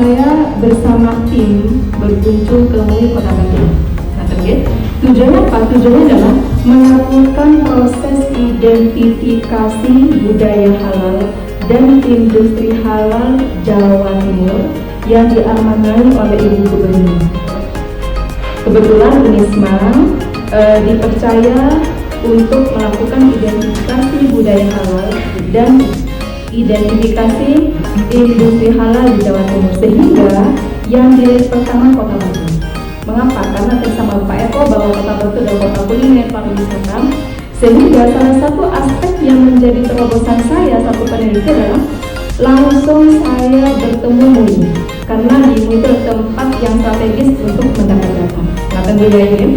saya bersama tim berkunjung ke MUI Kota Batu. Nah, tujuannya apa? Tujuannya adalah melakukan proses identifikasi budaya halal dan industri halal Jawa Timur yang diamanai oleh Ibu Gubernur. Kebetulan Unisma dipercaya untuk melakukan identifikasi budaya halal dan identifikasi industri halal di Jawa Timur, sehingga yang dilihat pertama Kota Batu. Mengapa? Karena bersama Pak Eko bahwa Kota Batu adalah kota kuliner pariwisata, sehingga salah satu aspek yang menjadi terobosan saya satu peneliti adalah langsung saya bertemu MUI, karena di MUI itu tempat yang strategis untuk mendapat data. Nah, tentunya ini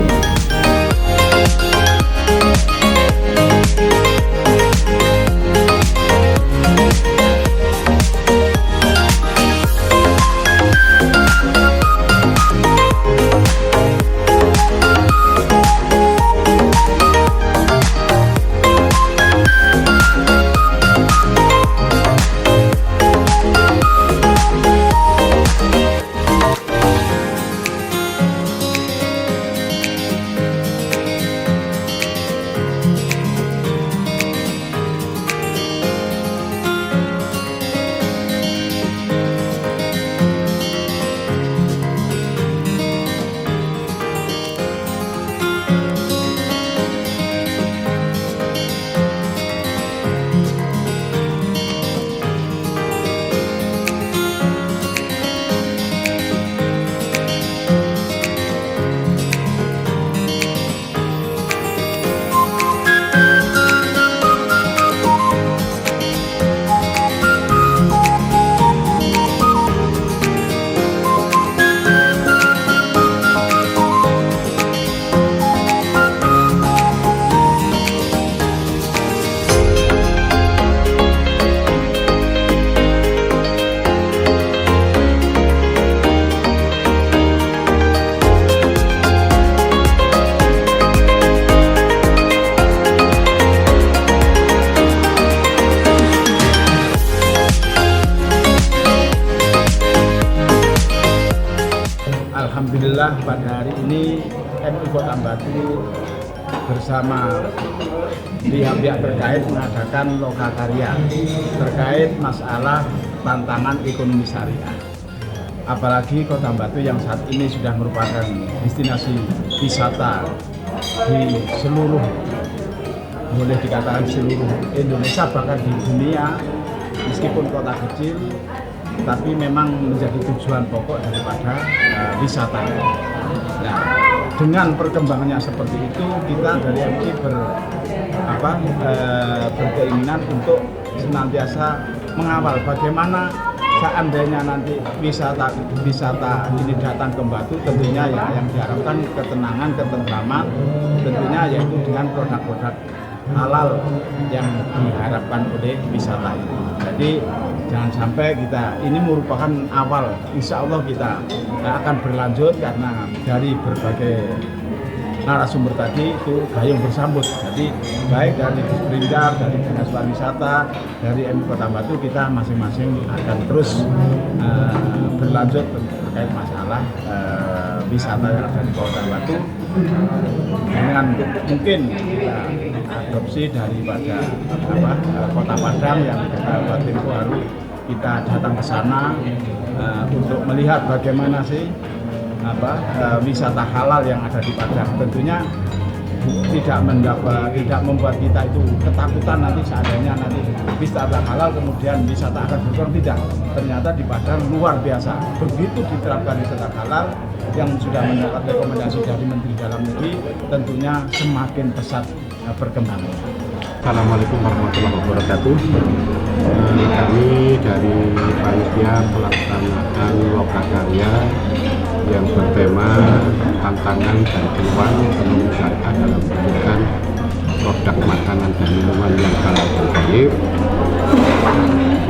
Alhamdulillah pada hari ini MUI Kota Batu bersama pihak-pihak terkait mengadakan lokakarya terkait masalah tantangan ekonomi syariah. Apalagi Kota Batu yang saat ini sudah merupakan destinasi wisata di seluruh, boleh dikatakan seluruh Indonesia, bahkan di dunia. Meskipun kota kecil, tapi memang menjadi tujuan pokok daripada wisata. Nah, dengan perkembangannya seperti itu, kita dari MUI berkeinginan untuk senantiasa mengawal bagaimana seandainya nanti wisata ini datang ke Batu, tentunya ya yang diharapkan ketenangan, ketentraman, tentunya yaitu dengan produk-produk halal yang diharapkan oleh wisata ini. Jadi jangan sampai ini merupakan awal, insya Allah kita akan berlanjut, karena dari berbagai narasumber tadi itu gayung bersambut. Jadi baik dari Disperindak, dari Dinas Pariwisata, dari MUI Kota Batu, kita masing-masing akan terus berlanjut terkait masalah wisata yang ada di Kota Batu, dengan mungkin kita adopsi daripada Kota Padang yang kita tempo hari kita datang ke sana untuk melihat bagaimana sih wisata halal yang ada di Padang. Tentunya tidak membuat kita itu ketakutan nanti seandainya nanti wisata halal kemudian wisata akan berkurang, tidak. Ternyata di Padang luar biasa. Begitu diterapkan wisata halal yang sudah mendapat rekomendasi dari Menteri Dalam Negeri, tentunya semakin pesat perkembangan. Assalamualaikum warahmatullahi wabarakatuh. Kami dari panitia pelaksanaan lokakarya yang bertema tantangan dan peluang ekonomi syariah dalam pembuatan produk makanan dan minuman yang halal dan thayyib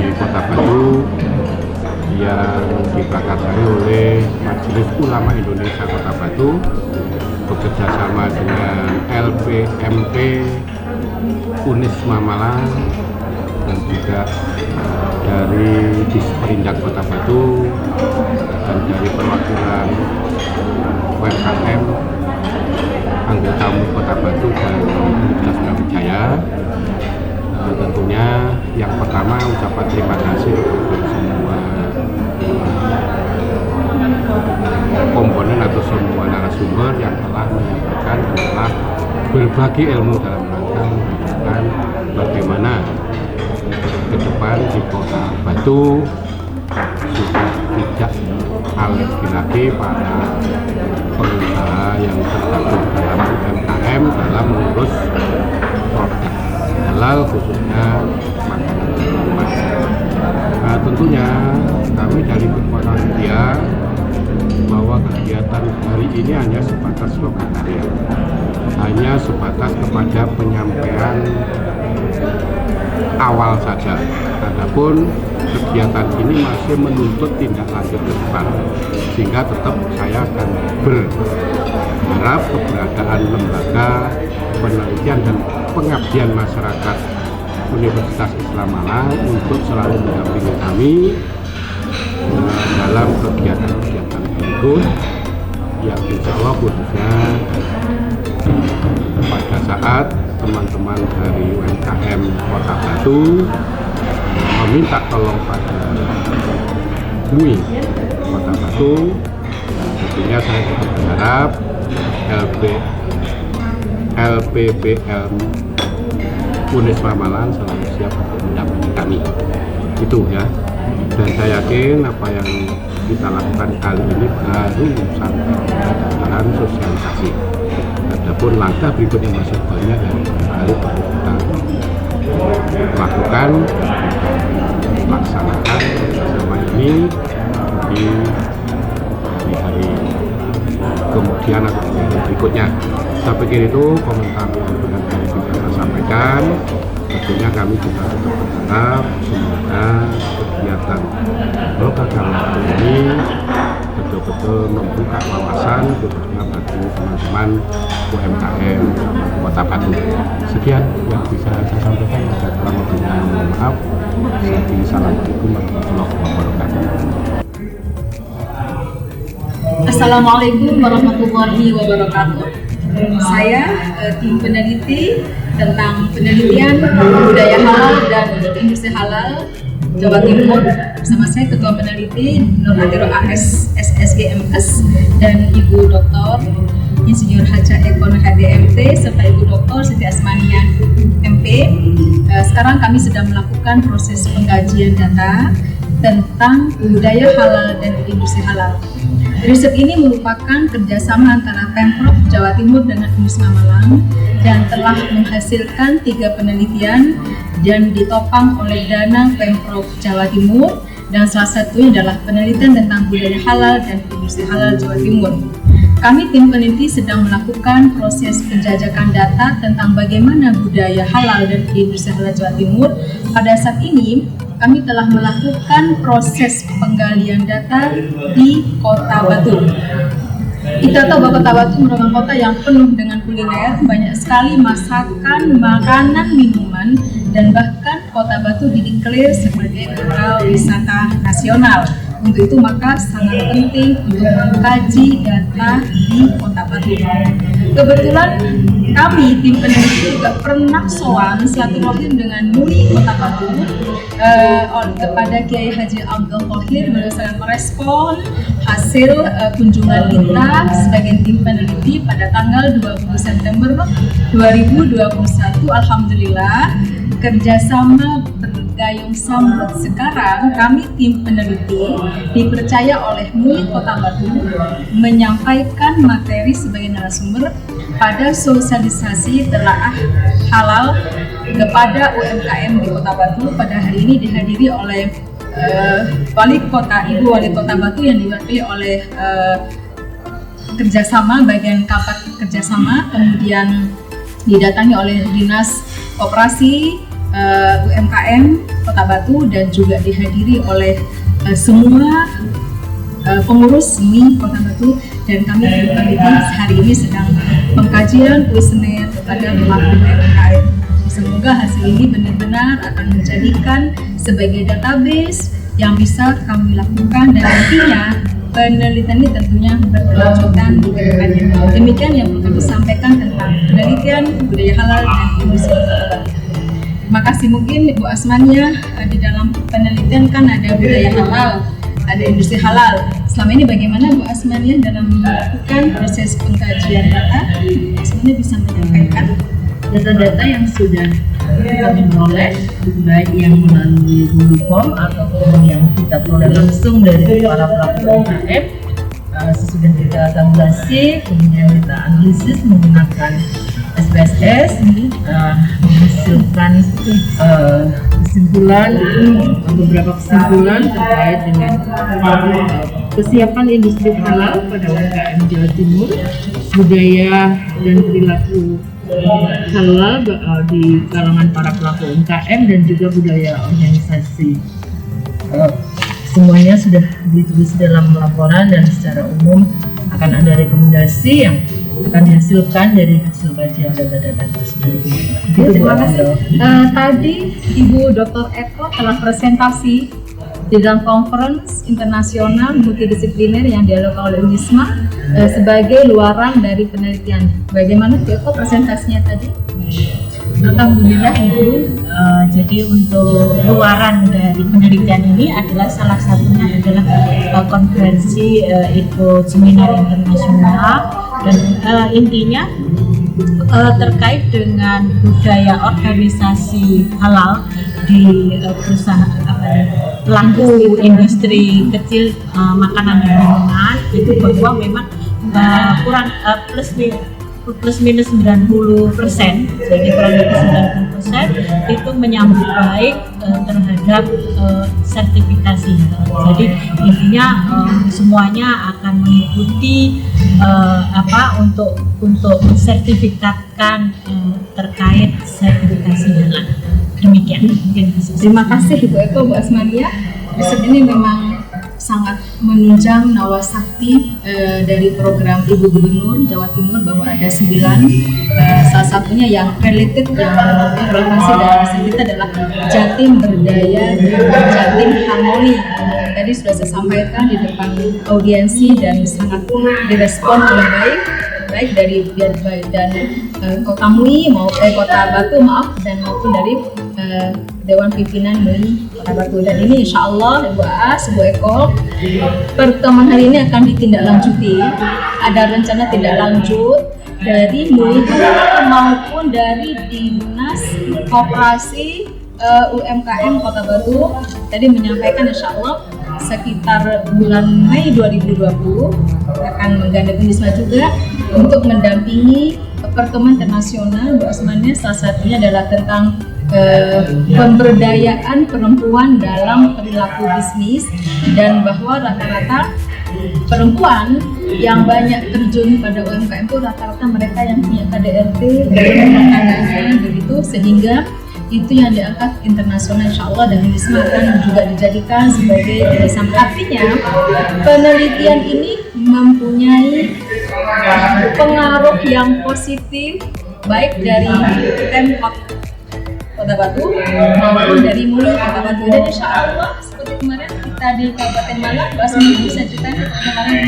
di Kota Batu, yang diprakarsai oleh Majelis Ulama Indonesia Kota Batu bekerjasama dengan LPMP Unisma Malang dan juga dari Disperindak Kota Batu dan dari perwakilan UMKM anggota MUI Kota Batu dan Universitas Brawijaya. Tentunya yang pertama ucapan terima kasih kepada semua komponen atau semua narasumber yang telah menyampaikan dan telah berbagi ilmu dalam rangka menunjukkan bagaimana ke depan di Kota Batu sudah tidak alergi lagi para pengusaha yang tergabung dalam UMKM dalam mengurus produk halal khususnya makanan minuman. Nah, tentunya kami dari Kekuatan Media bahwa kegiatan hari ini hanya sebatas lokakarya, hanya sebatas kepada penyampaian awal saja. Adapun kegiatan ini masih menuntut tindak lanjut ke depan, sehingga tetap saya akan berharap keberadaan lembaga penelitian dan pengabdian masyarakat Universitas Islam Malang untuk selalu mendampingi kami dalam kegiatan-kegiatan berikut yang insya Allah khususnya pada saat teman-teman dari UMKM Kota Batu meminta tolong pada MUI Kota Batu, tentunya saya juga berharap LPPL Unisma Malang selalu siap untuk mendampingi kami. Itu ya. Dan saya yakin apa yang kita lakukan kali ini baru sampai dalam sosialisasi. Adapun langkah berikutnya masih banyak yang harus kita lakukan, laksanakan bersama ini di hari kemudian atau hari berikutnya. Saya pikir itu komentar yang bisa saya sampaikan. Tentunya kami juga tetap berharap semoga kegiatan lokakarya ini betul-betul membuka wawasan khususnya bagi teman-teman UMKM Kota Batu. Sekian yang bisa saya sampaikan. Kurang lebihnya mohon maaf. Assalamualaikum warahmatullahi wabarakatuh. Assalamualaikum warahmatullahi wabarakatuh. Saya tim peneliti tentang penelitian budaya halal dan industri halal Jawa Timur. Bersama saya Ketua Peneliti Nur Atiro AS SSG MS dan Ibu Dr. Insinyur Haja Ekon HDMT serta Ibu Dr. Siti Asmania MP. Sekarang kami sedang melakukan proses pengkajian data tentang budaya halal dan industri halal. Riset ini merupakan kerjasama antara Pemprov Jawa Timur dengan Unisma Malang dan telah menghasilkan 3 penelitian dan ditopang oleh dana Pemprov Jawa Timur, dan salah satunya adalah penelitian tentang budaya halal dan industri halal Jawa Timur. Kami tim peneliti sedang melakukan proses penjajakan data tentang bagaimana budaya halal dan industri halal Jawa Timur. Pada saat ini kami telah melakukan proses penggalian data di Kota Batu. Kita tahu bahwa Kota Batu merupakan kota yang penuh dengan kuliner, banyak sekali masakan, makanan, minuman, dan bahkan Kota Batu dideklar sebagai kota wisata nasional. Untuk itu maka sangat penting untuk mengkaji data di Kota Batu. Kebetulan kami tim peneliti juga pernah sowan silaturahim dengan MUI Kota Batu kepada Kiai Haji Abdul Qohir. Beliau sangat merespon hasil kunjungan kita sebagai tim peneliti pada tanggal 20 September 2021. Alhamdulillah kerjasama bergayung sambut. Sekarang kami tim peneliti dipercaya oleh MUI Kota Batu menyampaikan materi sebagai narasumber pada sosialisasi telaah halal kepada UMKM di Kota Batu. Pada hari ini dihadiri oleh Ibu Wali Kota Batu yang diwakili oleh kerjasama bagian kapak kerjasama, kemudian didatangi oleh Dinas Koperasi UMKM Kota Batu, dan juga dihadiri oleh semua pengurus MUI Kota Batu. Dan kami peneliti hari ini sedang pengkajian kuesioner kepada pelaku UMKM. Semoga hasil ini benar-benar akan menjadikan sebagai database yang bisa kami lakukan, dan nantinya penelitian ini tentunya berkelanjutan di kedepannya. Demikian yang perlu kami sampaikan tentang penelitian budaya halal dan industri halal. Terima kasih. Mungkin Bu Asmania, di dalam penelitian kan ada budaya halal, ada industri halal. Selama ini bagaimana Bu Asmania dalam melakukan proses pengkajian data? Bu Asmania bisa menyampaikan data-data yang sudah kami peroleh, baik yang melalui Google Form ataupun yang kita peroleh langsung dari para pelaku UMKM. Sesudah kita tabulasi, kemudian kita analisis menggunakan SPSS, menghasilkan beberapa kesimpulan terkait dengan kesiapan industri halal pada UMKM Jawa Timur, budaya dan perilaku halal di kalangan para pelaku UMKM, dan juga budaya organisasi. Semuanya sudah ditulis dalam laporan, dan secara umum akan ada rekomendasi yang akan dihasilkan dari hasil kajian data-data tersebut. Terima kasih. Tadi Ibu Dr. Eko telah presentasi di dalam conference internasional multidisipliner yang dilakukan oleh UNISMA sebagai luaran dari penelitian. Bagaimana Bu Eko presentasinya tadi? Alhamdulillah Ibu, jadi untuk luaran dari penelitian ini adalah salah satunya adalah konferensi Eco Seminar Internasional, dan intinya terkait dengan budaya organisasi halal di perusahaan pelaku industri kecil makanan dan minuman, itu bahwa memang kurang plus minus 90%, jadi kurang lebih 90% itu menyambut baik terhadap sertifikasi. Jadi intinya semuanya akan mengikuti untuk mensertifikatkan terkait sertifikasi halal. Demikian. Terima kasih Ibu Eko, Bu Asmania. Riset ini memang sangat menunjang nawasakti dari program Ibu Gubernur Jawa Timur, bahwa ada 9, salah satunya yang related, yang relevansi dalam riset kita adalah Jatim Berdaya, Jatim Harmoni. Tadi sudah saya sampaikan di depan audiensi dan sangat direspon oleh baik dari dan Kota MUI Kota Batu dan maupun dari Dewan Pimpinan MUI Kota Batu. Dan ini insya Allah Bu As, Bu Eko, pertemuan hari ini akan ditindaklanjuti. Ada rencana tindak lanjut dari MUI maupun dari Dinas Koperasi UMKM Kota Batu. Tadi menyampaikan insya Allah sekitar bulan Mei 2020 akan menggandeng UNISMA juga untuk mendampingi pertemuan internasional Bu Asmania. Salah satunya adalah tentang pemberdayaan perempuan dalam perilaku bisnis, dan bahwa rata-rata perempuan yang banyak terjun pada UMKM itu rata-rata mereka yang punya KDRT dalam rumah tangganya, begitu, sehingga itu yang diangkat internasional insya Allah, dan UNISMA akan juga dijadikan sebagai kerjasama. Artinya penelitian ini mempunyai pengaruh yang positif baik dari Pemkot Kota Batu maupun dari MUI Kota Batu. Dan insya Allah seperti kemarin kita di Kabupaten Malang, Mbak Asmi bisa ceritakan kemarin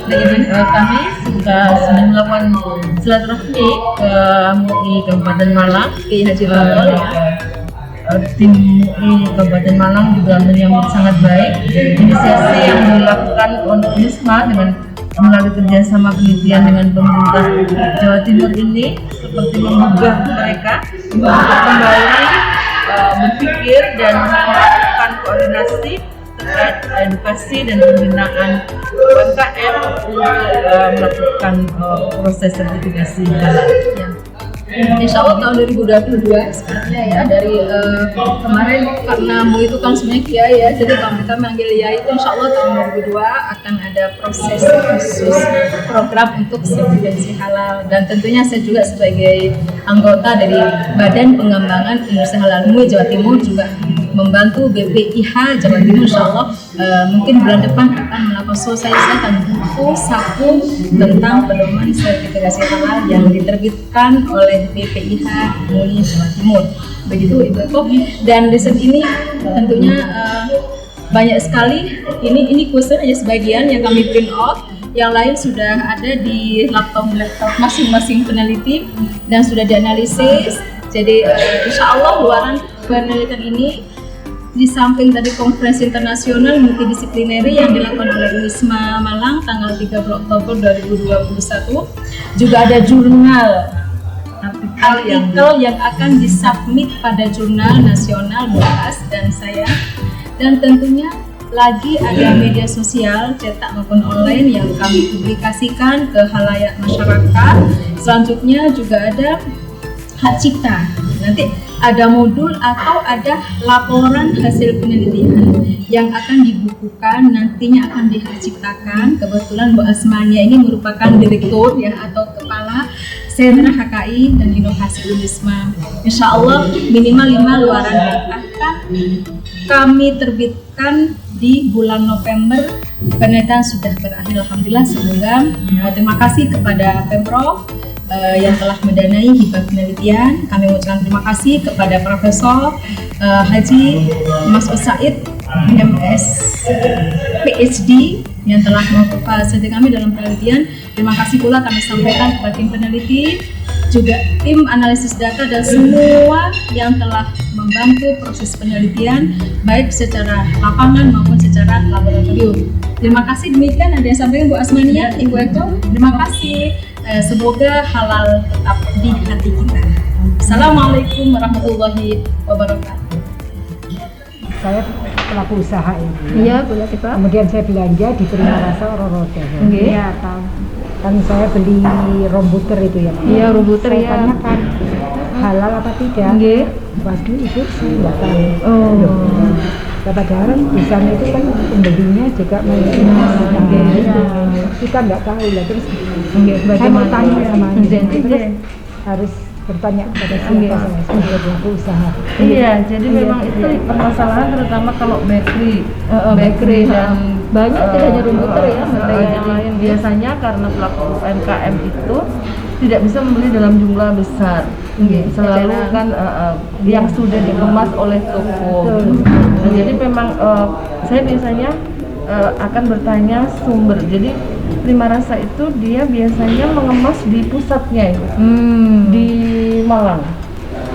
bagaimana kami sudah melakukan silaturahmi ke MUI Kabupaten Malang, Ki Haji Fadol ya. Tim MUI Kabupaten Malang juga menyambut sangat baik inisiasi yang dilakukan oleh UNISMA dengan melalui kerjasama penelitian dengan pemerintah Jawa Timur ini, seperti menggugah mereka untuk kembali berpikir dan melakukan koordinasi terkait edukasi dan pembinaan UMKM untuk melakukan proses sertifikasi halal. Ya. Insya Allah tahun 2022 sebenarnya ya, dari kemarin karena MUI itu kan sebenarnya kiai ya, jadi kalau kita manggil kiai itu insya Allah tahun 2022 akan ada proses khusus program untuk sertifikasi halal. Dan tentunya saya juga sebagai anggota dari Badan Pengembangan Industri Halal MUI Jawa Timur juga membantu BPIH Jawa Timur, insya Allah mungkin bulan depan akan melakukan sosialisasi buku saku tentang pedoman sertifikasi halal yang diterbitkan oleh BPIH MUI Jawa Timur. Begitu Ibu Eko. Dan riset ini tentunya banyak sekali. Ini kuesioner hanya sebagian yang kami print out. Yang lain sudah ada di laptop masing-masing peneliti dan sudah dianalisis. Jadi insya Allah luaran penelitian ini di samping dari konferensi internasional multidisipliner yang dilakukan oleh UNISMA Malang tanggal 30 Oktober 2021, juga ada jurnal artikel yang akan disubmit pada jurnal nasional BOAS dan saya, dan tentunya lagi ada media sosial cetak maupun online yang kami publikasikan ke khalayak masyarakat. Selanjutnya juga ada hak cipta. Nanti ada modul atau ada laporan hasil penelitian yang akan dibukukan, nantinya akan diciptakan. Kebetulan Bu Asmania ini merupakan direktur ya atau kepala Sentra HKI dan Inovasi UNISMA. Insya Allah minimal 5 luaran yang akan kami terbitkan di bulan November. Penelitian sudah berakhir alhamdulillah. Semoga terima kasih kepada Pemprov yang telah mendanai hibah penelitian. Kami mengucapkan terima kasih kepada Profesor Haji Mas Said MS PhD yang telah memfasilitasi kami dalam penelitian. Terima kasih pula kami sampaikan kepada tim peneliti, juga tim analisis data dan semua yang telah membantu proses penelitian baik secara lapangan maupun secara laboratorium. Terima kasih, demikian ada yang sampaikan Bu Asmania, Ibu Eko. Terima kasih. Semoga halal tetap di hati kita. Assalamualaikum warahmatullahi wabarakatuh. Saya pelaku usaha ini. Iya, boleh sih Pak. Kemudian saya belanja di Prima Rasa Rorote. Nggih. Iya, tahu. Kan saya beli rombuter itu ya, Pak. Iya, rombuter Saya ya. tanyakan halal apa tidak. Nggih. Waduh, itu saya nggak tahu. Oh. Nah, padahal di sana itu kan pembelinya juga kita nggak tahu lah. Terus saya mau tanya sama terus harus bertanya kepada siapa saya sebagai pelaku usaha. Iya, jadi memang itu permasalahan terutama kalau bakery dan banyak tidak hanya rombuter ya, ada yang jadi lain. biasanya karena pelaku UMKM itu tidak bisa membeli dalam jumlah besar. Selalu kan yang sudah dikemas oleh toko. Nah, jadi memang saya biasanya akan bertanya sumber. Jadi Prima Rasa itu dia biasanya mengemas di pusatnya itu, di Malang.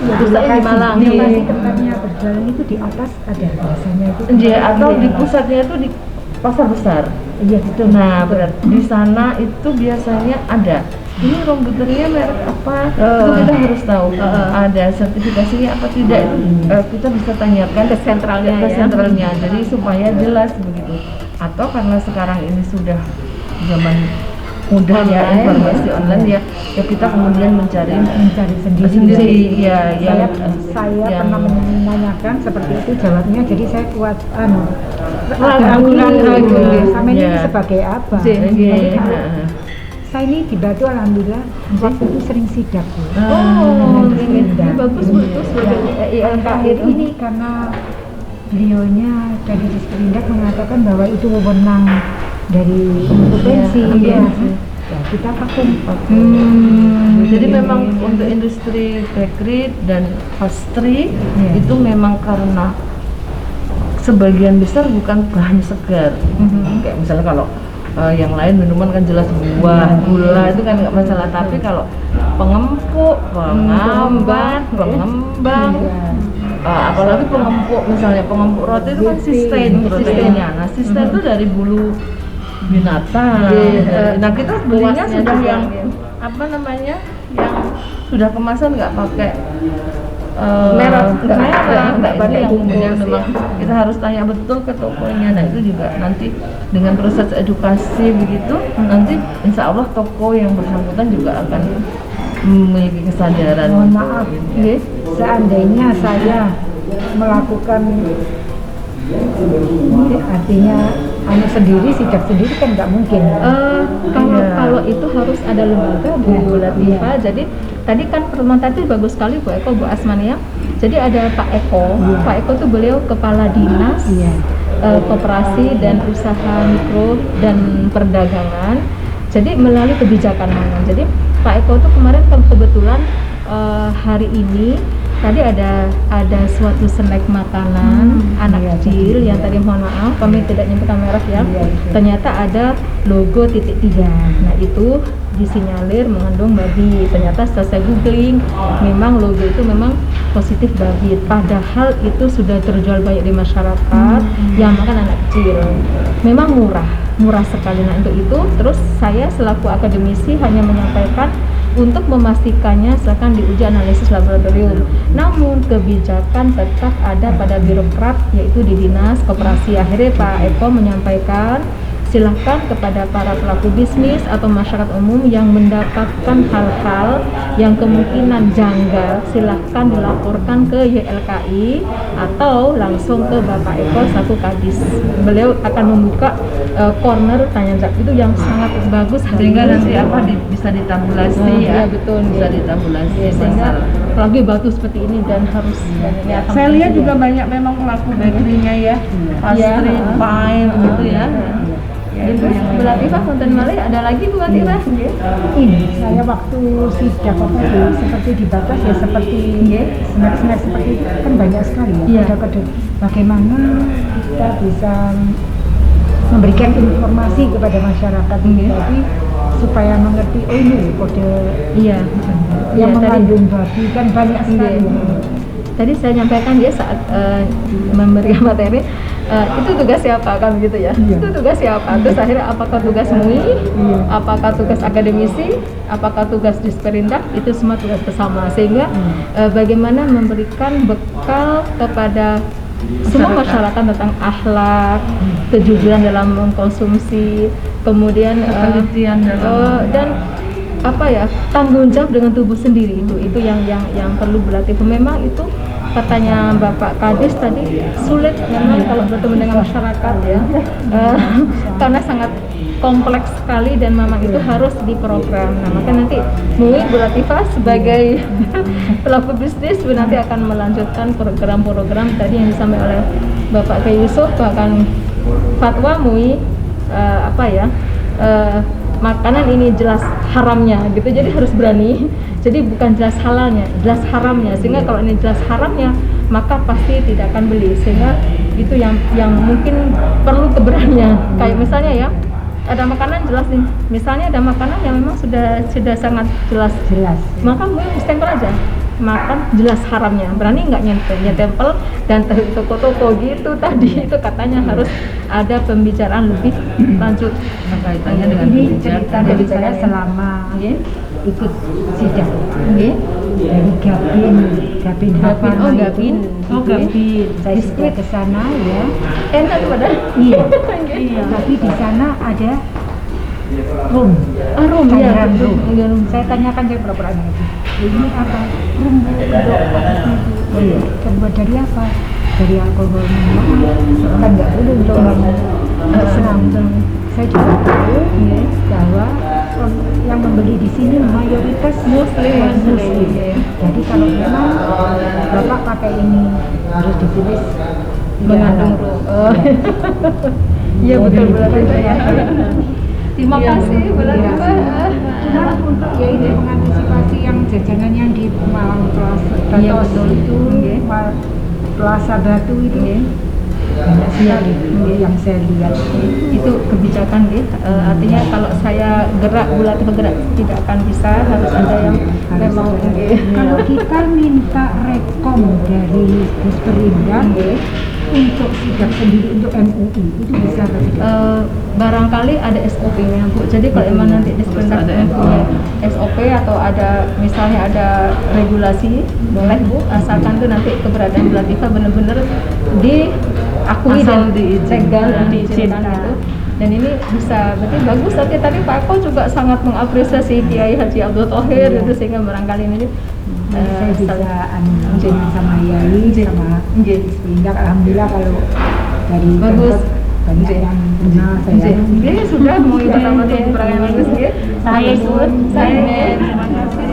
Pusatnya di Malang. Yang pasti tempatnya berjalan itu di atas ada biasanya itu. Iya, atau di pusatnya itu di pasar besar. Iya betul. Nah, berarti di sana itu biasanya ada. Ini rombuternya merek apa? Itu kita harus tahu. Ada sertifikasinya apa tidak? Itu kita bisa tanyakan Ke sentralnya ke ya. sentralnya. Jadi supaya jelas begitu. Atau karena sekarang ini sudah zaman mudah ya, informasi online ya kita kemudian mencari sendiri ya yang saya pernah menanyakan seperti itu, jawabnya jadi saya kuat ragu sama ini sebagai apa. Saya ini di Batu alhamdulillah waktu itu sering sidak Bu. Ini bagus Bu, itu sebagai terakhir ini karena beliaunya dari Disperindak mengatakan bahwa itu wewenang dari provinsi ya kita vakum. Jadi memang untuk industri bakery dan pastry itu memang karena sebagian besar bukan bahan segar. Kayak misalnya kalau yang lain minuman kan jelas buah, gula itu kan nggak masalah. Tapi kalau pengempuk, pengembang, apalagi pengempuk, misalnya pengempuk roti itu kan sustain proteinnya. Nah, sustain itu dari bulu binatang. Nah, kita belinya sudah yang apa namanya, yang sudah kemasan nggak pakai merah, nggak pakai yang kemudian memang kita harus tanya betul ke tokonya. Nah, itu juga nanti dengan proses edukasi begitu, nanti insya Allah toko yang bersangkutan juga akan memiliki kesadaran. Mohon maaf, seandainya saya melakukan artinya sendiri, sidak sendiri kan nggak mungkin. Kalau itu harus ada lembaga Bu Latifah. Jadi tadi kan pertemuan tadi bagus sekali Bu Eko, Bu Asmania. Jadi ada Pak Eko. Iya. Pak Eko tuh beliau kepala dinas Iya. koperasi dan usaha mikro dan perdagangan. Jadi melalui kebijakan Mangan. Jadi Pak Eko tuh kemarin kebetulan hari ini tadi ada suatu snack makanan anak iya, kecil yang tadi mohon maaf kami tidak nyampaikan merek ya. Iya. Ternyata ada logo titik 3. Nah itu disinyalir mengandung babi. Ternyata setelah saya googling memang logo itu memang positif babi. Padahal itu sudah terjual banyak di masyarakat yang makan anak kecil. Memang murah sekali. Nah untuk itu terus saya selaku akademisi hanya menyampaikan untuk memastikannya silakan diuji analisis laboratorium. Namun kebijakan tetap ada pada birokrat yaitu di dinas koperasi. Akhirnya Pak Eko menyampaikan silakan kepada para pelaku bisnis atau masyarakat umum yang mendapatkan hal-hal yang kemungkinan janggal silahkan dilaporkan ke YLKI atau langsung ke Bapak Eko selaku Kadis. Beliau akan membuka corner tanya jawab itu yang sangat bagus Sehingga nanti bisa ditabulasi ya. Iya betul, Bisa ditabulasi. sehingga lagi batu seperti ini dan harus dan ini akan Saya lihat berhasil. juga banyak memang pelaku bakery-nya ya, pastry, Iya. pie gitu ya. Gitu, Bu Latifah, Konten Malay ada lagi Bu Latifah? Ini saya waktu sidak apa itu seperti dibatas ya seperti snack-snack seperti itu kan banyak sekali ya. Iya. Kode-kode bagaimana kita bisa memberikan informasi kepada masyarakat jadi supaya mengerti oh ini loh kode Iya. yang Iya, tadi mengandung babi kan banyak sekali. Tadi saya nyampaikan dia saat memberikan materi itu tugas siapa kan gitu ya. Iya. Itu tugas siapa? Terus akhirnya apakah tugas MUI, apakah tugas akademisi, apakah tugas Disperindak, itu semua tugas bersama sehingga bagaimana memberikan bekal kepada semua masyarakat tentang akhlak, kejujuran dalam mengkonsumsi, kemudian Penelitian dalam dan apa ya, tanggung jawab dengan tubuh sendiri itu yang perlu berlatih. Memang itu katanya Bapak Kadis tadi sulit memang kalau bertemu dengan masyarakat ya karena sangat kompleks sekali dan memang itu harus diprogram. Nah maka nanti MUI Bu Latifah sebagai pelaku bisnis nanti akan melanjutkan program-program tadi yang disampaikan oleh Bapak K. Yusuf, bahkan fatwa MUI makanan ini jelas haramnya gitu, jadi harus berani. Jadi bukan jelas halalnya, jelas haramnya. Sehingga kalau ini jelas haramnya, maka pasti tidak akan beli. Sehingga itu yang mungkin perlu keberanian. Kayak misalnya ya, ada makanan jelas nih. Misalnya ada makanan yang memang sudah sangat jelas, maka mungkin stempel aja. Makan jelas haramnya, berani nggak nyetempel dan toko-toko gitu tadi itu katanya harus ada pembicaraan lebih lanjut kaitannya dengan Ini kebijakan. cerita dari saya selama ikut sidang dari Gapin Hafana oh itu. Gapin Saya sudah ke sana ya. enak tuh padahal. Iya. Tapi di sana ada rum. Rum ya, Cairan betul. rum. Saya tanyakan saya pura-pura ngerti. Ini apa? Rum oh iya. Terbuat dari apa? Dari alkohol. Kan nggak boleh untuk orang Islam. Saya juga tahu bahwa yang membeli di sini mayoritas Muslim. Jadi kalau memang Bapak pakai ini harus ditulis Mengandung rum. Iya betul ya. Terima kasih Bu Latifah. Cuma untuk ya ini mengantisipasi yang jajanan yang di Malang Plaza Iya, betul. itu Plaza Batu itu banyak sekali yang saya lihat. Itu kebijakan artinya kalau saya gerak Bu Latifah gerak tidak akan bisa, harus ada yang memang Kalau kita minta rekom dari Disperindak untuk sidak sendiri untuk MUI itu bisa atau tidak? Barangkali ada SOP-nya Bu. Jadi kalau emang nanti Disperindak punya SOP atau ada misalnya ada regulasi, boleh Bu, asalkan tuh nanti keberadaan Bu Latifah benar-benar diakui dan diizinkan gitu. Dan ini bisa berarti bagus. Tadi Pak Eko juga sangat mengapresiasi Kiai Haji Abdul Thohir itu sehingga barangkali ini Saya bisa jangan sama Yai sama Disperindak. Alhamdulillah kalau dari Bagus. Pemkot banyak yang kenal saya. sudah mau bersama-sama bagus ya. Saya pun Terima kasih.